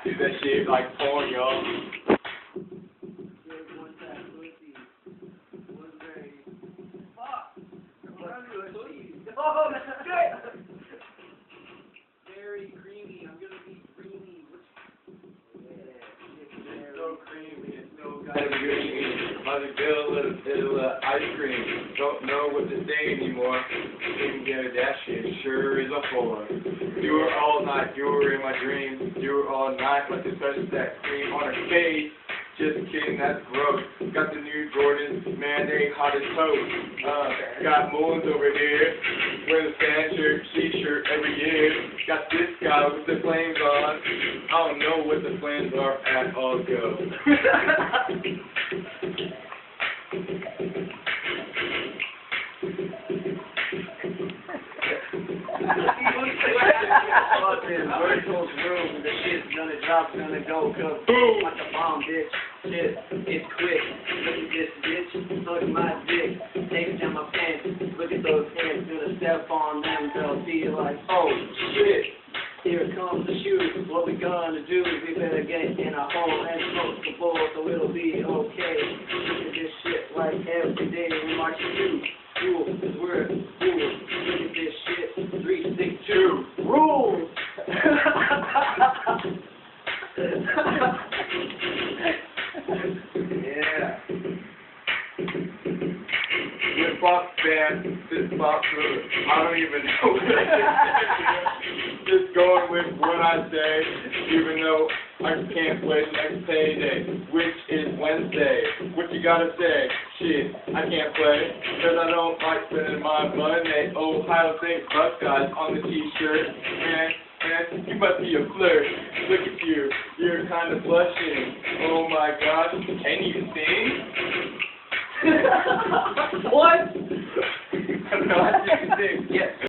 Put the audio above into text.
See that shit like porn, y'all. Oh, that's good! Very creamy. I'm gonna be creamy. It's so creamy, it's so goddamn creamy. Mother Bill, little ice cream. Don't know what to say anymore. Didn't get that shit. Sure is a four. You were all night, you were in my dreams. You were all night, like to touch that cream on her face. Just kidding, that's gross. Got the new Jordans, man, they hot as toast. Got Moons over here, wearing a fan shirt, t-shirt every year. Got this guy with the flames on. I don't know what the flames are at all go. Virtual's room, the shit's gonna drop, gonna go kaboom like a bomb, bitch. Shit, it's quick. Look at this bitch, look at my dick. Take down my pants, look at those hands, gonna step on them, they'll be like, oh shit. Here comes the shoes, what we gonna do is we better get in a hole and smoke the bowl so it'll be okay. Look at this shit like every day we march to school, cause we're cool. Look at this shit, 362 rules! Yeah. With Fox band, this Fox River, I don't even know what I can say. Just going with what I say, even though I can't wait next payday, which is Wednesday. What you gotta say? Shit, I can't play, cause I don't like spending my money. Ohio State Buckeyes on the t-shirt, and you must be a flirt. Look at you, you're kind of blushing. Oh my gosh, can you sing? What? I don't know, I just sing. Yes.